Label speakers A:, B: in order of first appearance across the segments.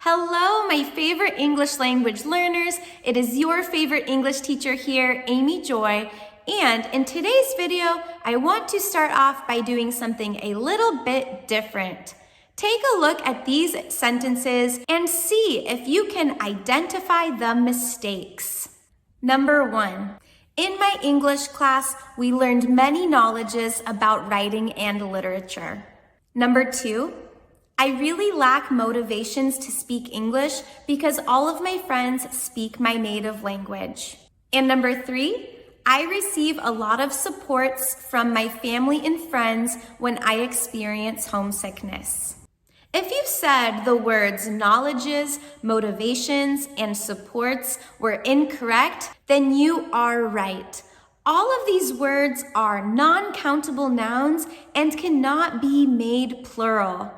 A: Hello, my favorite English language learners. It is your favorite English teacher here, Amy Joy. And in today's video, I want to start off by doing something a little bit different. Take a look at these sentences and see if you can identify the mistakes. Number 1. In my English class, we learned many knowledges about writing and literature. Number 2. I really lack motivations to speak English because all of my friends speak my native language. And number 3, I receive a lot of supports from my family and friends when I experience homesickness. If you said the words knowledges, motivations, and supports were incorrect, then you are right. All of these words are non-countable nouns and cannot be made plural.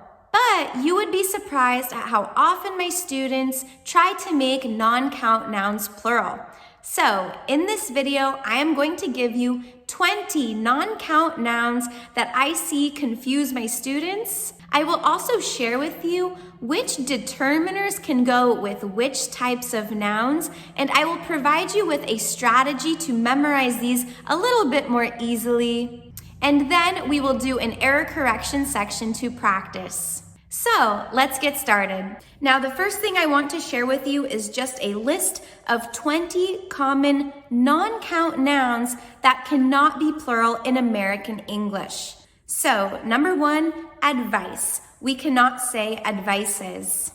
A: But you would be surprised at how often my students try to make non-count nouns plural. So in this video, I am going to give you 20 non-count nouns that I see confuse my students. I will also share with you which determiners can go with which types of nouns, and I will provide you with a strategy to memorize these a little bit more easily. And then we will do an error correction section to practice. So let's get started. Now, the first thing I want to share with you is just a list of 20 common non-count nouns that cannot be plural in American English. So, number 1, advice. We cannot say advices.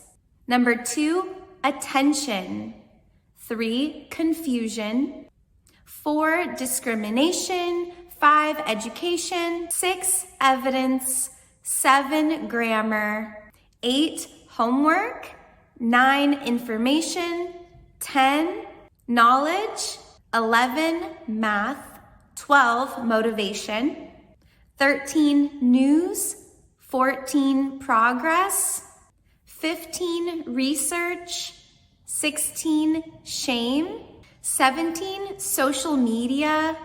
A: Number 2, attention. 3, confusion. 4, discrimination. 5, education. 6, evidence. 7, grammar. 8, homework. 9, information. 10, knowledge. 11, math. 12, motivation. 13, news. 14, progress. 15, research. 16, shame. 17, social media.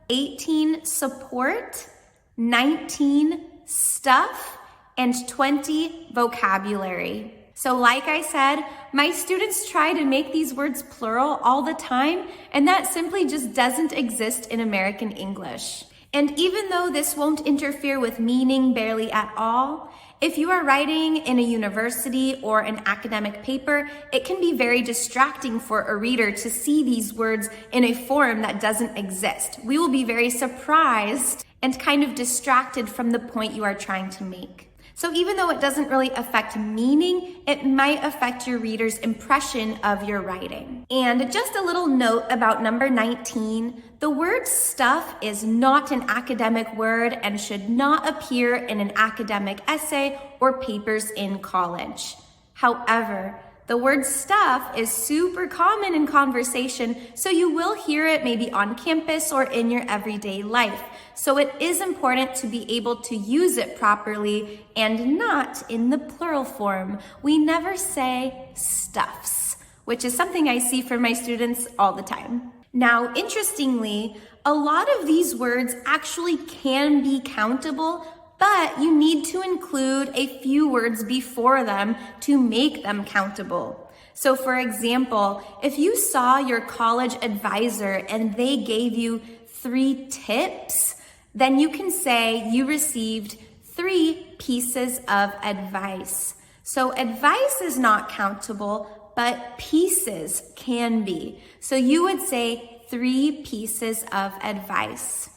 A: 18, support. 19, stuff. And 20, vocabulary. So like I said, my students try to make these words plural all the time, and that simply just doesn't exist in American English. And even though this won't interfere with meaning barely at all, if you are writing in a university or an academic paper, it can be very distracting for a reader to see these words in a form that doesn't exist. We will be very surprised and kind of distracted from the point you are trying to make. So even though it doesn't really affect meaning, it might affect your reader's impression of your writing. And just a little note about number 19, the word stuff is not an academic word and should not appear in an academic essay or papers in college. However, the word stuff is super common in conversation, so you will hear it maybe on campus or in your everyday life. So it is important to be able to use it properly and not in the plural form. We never say stuffs, which is something I see from my students all the time. Now, interestingly, a lot of these words actually can be countable, but you need to include a few words before them to make them countable. So for example, if you saw your college advisor and they gave you 3 tips, then you can say you received 3 pieces of advice. So advice is not countable, but pieces can be. So you would say 3 pieces of advice.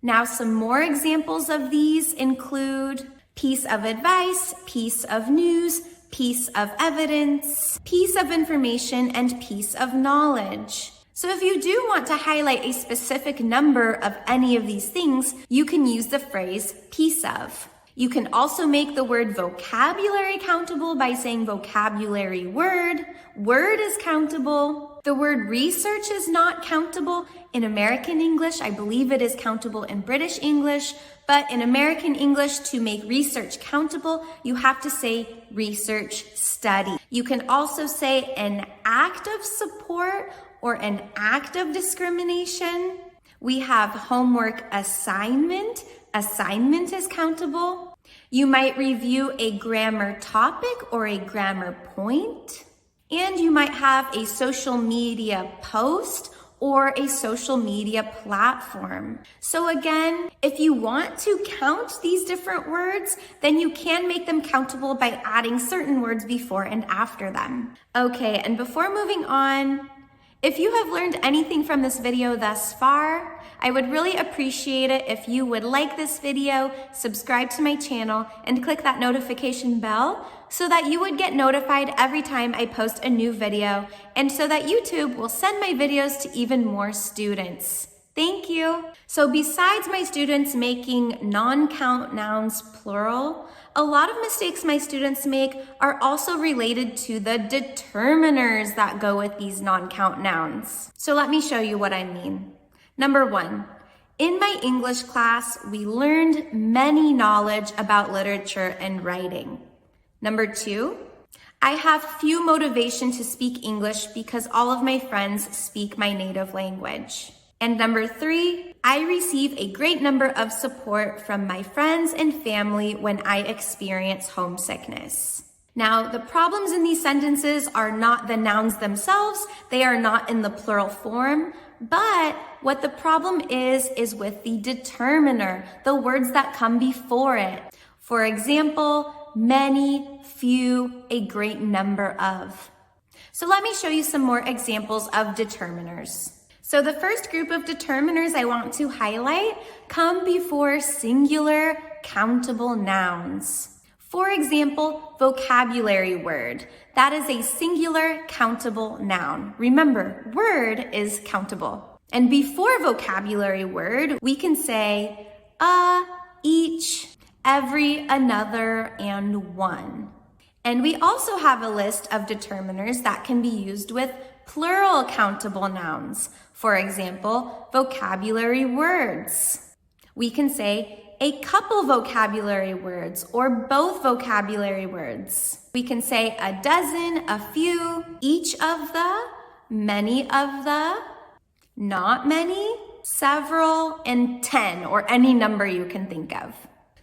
A: Now, some more examples of these include piece of advice, piece of news, piece of evidence, piece of information, and piece of knowledge. So if you do want to highlight a specific number of any of these things, you can use the phrase piece of. You can also make the word vocabulary countable by saying vocabulary word. Word is countable. The word research is not countable in American English. I believe it is countable in British English, but in American English, to make research countable, you have to say research study. You can also say an act of support or an act of discrimination. We have homework assignment. Assignment is countable. You might review a grammar topic or a grammar point. And you might have a social media post or a social media platform. So again, if you want to count these different words, then you can make them countable by adding certain words before and after them. Okay, and before moving on, if you have learned anything from this video thus far, I would really appreciate it if you would like this video, subscribe to my channel, and click that notification bell so that you would get notified every time I post a new video and so that YouTube will send my videos to even more students. Thank you. So besides my students making non-count nouns plural, a lot of mistakes my students make are also related to the determiners that go with these non-count nouns. So let me show you what I mean. Number one, in my English class, we learned many knowledge about literature and writing. Number two, I have few motivation to speak English because all of my friends speak my native language. And number three, I receive a great number of support from my friends and family when I experience homesickness. Now, the problems in these sentences are not the nouns themselves, they are not in the plural form, but what the problem is with the determiner, the words that come before it. For example, many, few, a great number of. So let me show you some more examples of determiners. So the first group of determiners I want to highlight come before singular countable nouns. For example, vocabulary word. That is a singular countable noun. Remember, word is countable. And before vocabulary word, we can say a, each, every, another, and one. And we also have a list of determiners that can be used with plural countable nouns. For example, vocabulary words. We can say a couple vocabulary words or both vocabulary words. We can say a dozen, a few, each of the, many of the, not many, several, and 10, or any number you can think of.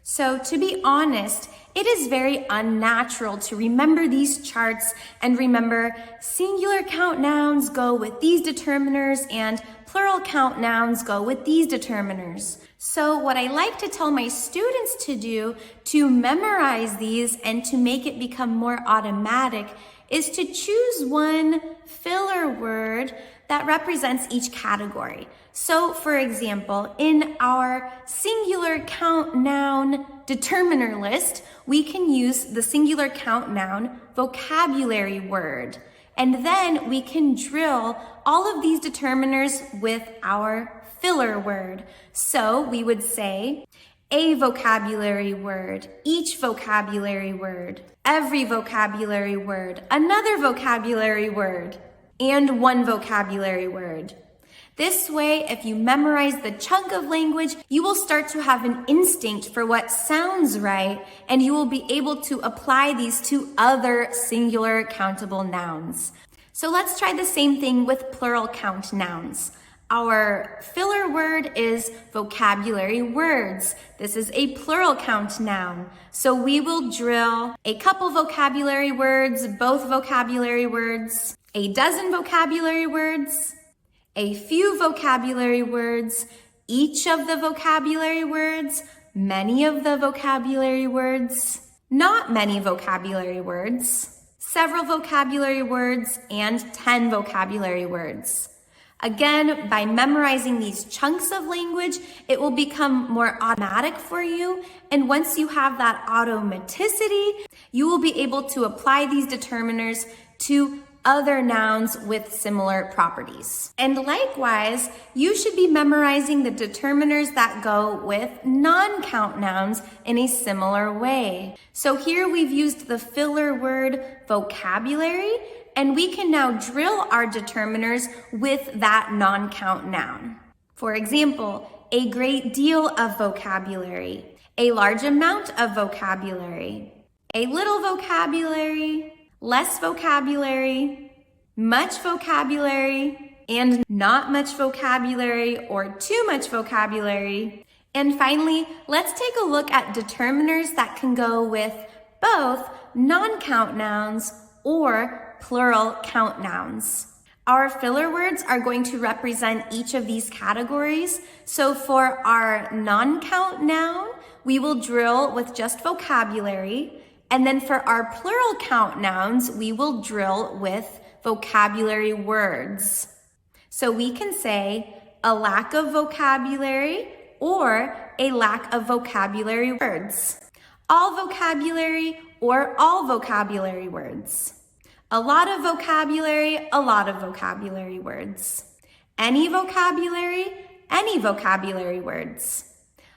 A: So to be honest, it is very unnatural to remember these charts and remember singular count nouns go with these determiners and plural count nouns go with these determiners. So what I like to tell my students to do to memorize these and to make it become more automatic is to choose one filler word that represents each category. So for example, in our singular count noun determiner list, we can use the singular count noun vocabulary word. And then we can drill all of these determiners with our filler word. So we would say a vocabulary word, each vocabulary word, every vocabulary word, another vocabulary word, and one vocabulary word. This way, if you memorize the chunk of language, you will start to have an instinct for what sounds right, and you will be able to apply these to other singular countable nouns. So let's try the same thing with plural count nouns. Our filler word is vocabulary words. This is a plural count noun. So we will drill a couple vocabulary words, both vocabulary words, a dozen vocabulary words, a few vocabulary words, each of the vocabulary words, many of the vocabulary words, not many vocabulary words, several vocabulary words, and 10 vocabulary words. Again, by memorizing these chunks of language, it will become more automatic for you. And once you have that automaticity, you will be able to apply these determiners to other nouns with similar properties. And likewise, you should be memorizing the determiners that go with non-count nouns in a similar way. So here we've used the filler word vocabulary, and we can now drill our determiners with that non-count noun. For example, a great deal of vocabulary, a large amount of vocabulary, a little vocabulary, less vocabulary, much vocabulary, and not much vocabulary or too much vocabulary, And finally, let's take a look at determiners that can go with both non-count nouns or plural count nouns. Our filler words are going to represent each of these categories. So for our non-count noun, we will drill with just vocabulary. And then for our plural count nouns, we will drill with vocabulary words. So we can say a lack of vocabulary or a lack of vocabulary words. All vocabulary or all vocabulary words. A lot of vocabulary, a lot of vocabulary words. Any vocabulary, any vocabulary words.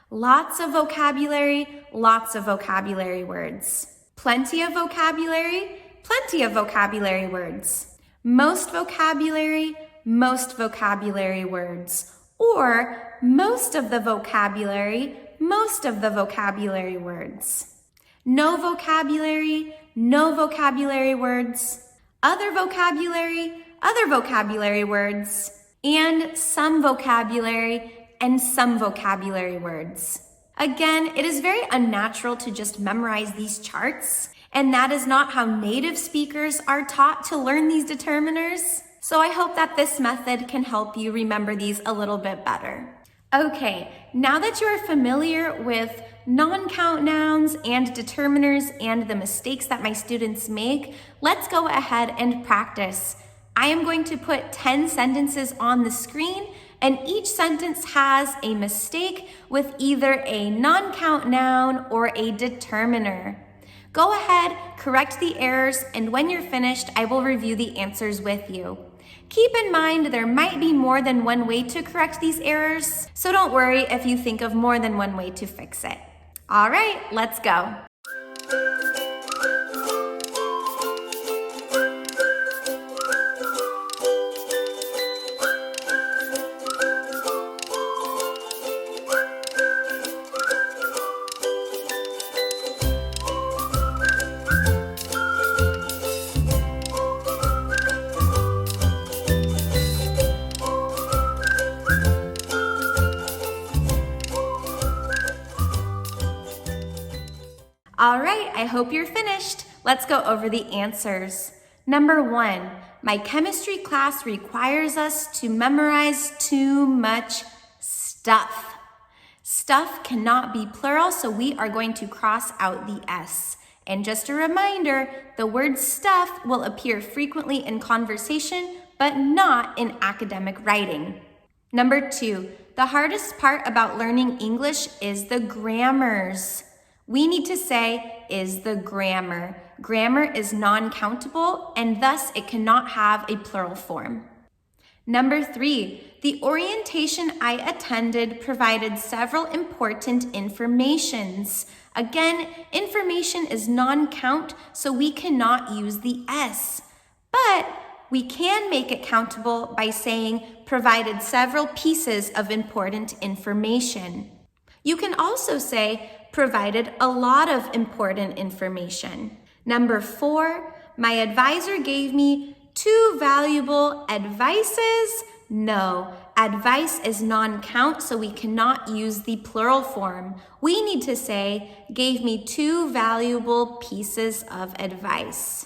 A: Lots of vocabulary, lots of vocabulary words. Plenty of vocabulary, plenty of vocabulary words. Most vocabulary, most vocabulary words. Or most of the vocabulary, most of the vocabulary words. No vocabulary, no vocabulary words. Other vocabulary, other vocabulary words. And some vocabulary and some vocabulary words. Again, it is very unnatural to just memorize these charts, and that is not how native speakers are taught to learn these determiners. So I hope that this method can help you remember these a little bit better. Okay, now that you are familiar with non-count nouns and determiners and the mistakes that my students make, let's go ahead and practice. I am going to put 10 sentences on the screen, and each sentence has a mistake with either a non-count noun or a determiner. Go ahead, correct the errors, and when you're finished, I will review the answers with you. Keep in mind there might be more than one way to correct these errors, so don't worry if you think of more than one way to fix it. All right, let's go. All right, I hope you're finished. Let's go over the answers. Number 1, my chemistry class requires us to memorize too much stuff. Stuff cannot be plural, so we are going to cross out the S. And just a reminder, the word stuff will appear frequently in conversation, but not in academic writing. Number 2, the hardest part about learning English is the grammars. We need to say, is the grammar. Grammar is non-countable, and thus it cannot have a plural form. Number 3, the orientation I attended provided several important informations. Again, information is non-count, so we cannot use the S. But we can make it countable by saying provided several pieces of important information. You can also say provided a lot of important information. Number 4, my advisor gave me 2 valuable advices. No, advice is non-count, so we cannot use the plural form. We need to say, gave me 2 valuable pieces of advice.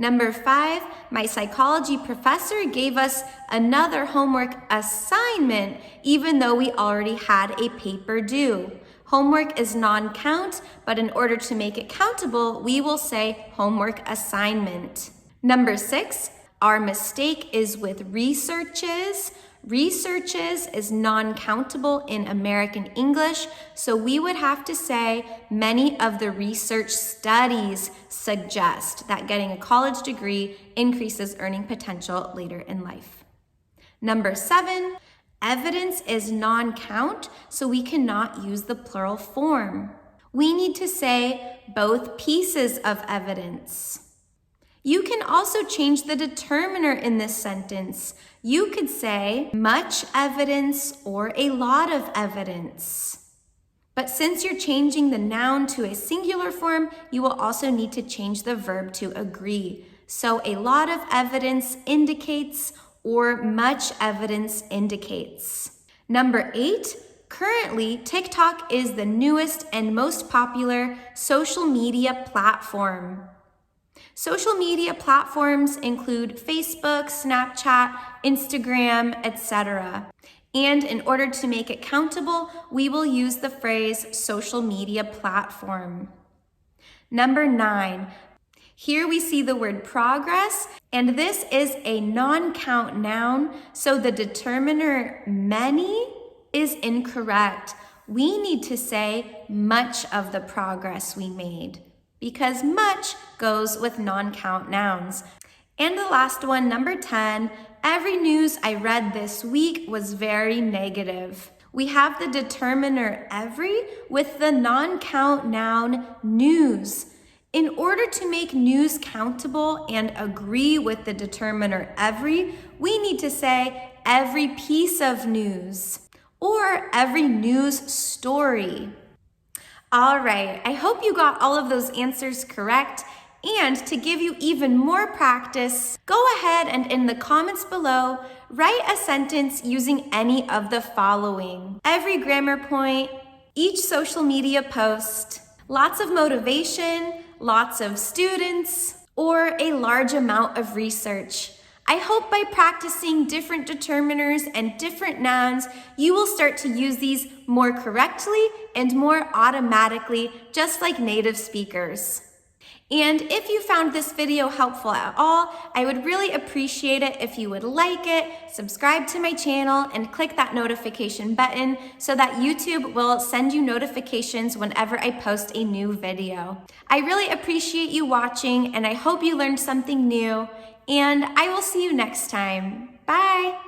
A: Number 5, my psychology professor gave us another homework assignment, even though we already had a paper due. Homework is non-count, but in order to make it countable, we will say homework assignment. Number 6, our mistake is with researches. Researches is non-countable in American English, so we would have to say many of the research studies suggest that getting a college degree increases earning potential later in life. Number 7, evidence is non-count, so we cannot use the plural form. We need to say both pieces of evidence. You can also change the determiner in this sentence. You could say much evidence or a lot of evidence. But since you're changing the noun to a singular form, you will also need to change the verb to agree. So a lot of evidence indicates or much evidence indicates. Number 8, Currently, TikTok is the newest and most popular social media platform. Social media platforms include Facebook, Snapchat, Instagram, etc. And in order to make it countable, we will use the phrase social media platform. Number 9. Here we see the word progress, and this is a non-count noun, so the determiner many is incorrect. We need to say much of the progress we made, because much goes with non-count nouns. And the last one, number 10, every news I read this week was very negative. We have the determiner every with the non-count noun news. In order to make news countable and agree with the determiner every, we need to say every piece of news or every news story. All right, I hope you got all of those answers correct. And to give you even more practice, go ahead and in the comments below, write a sentence using any of the following: every grammar point, each social media post, lots of motivation, lots of students, or a large amount of research. I hope by practicing different determiners and different nouns, you will start to use these more correctly and more automatically, just like native speakers. And if you found this video helpful at all, I would really appreciate it if you would like it, subscribe to my channel, and click that notification button so that YouTube will send you notifications whenever I post a new video. I really appreciate you watching, and I hope you learned something new, and I will see you next time. Bye!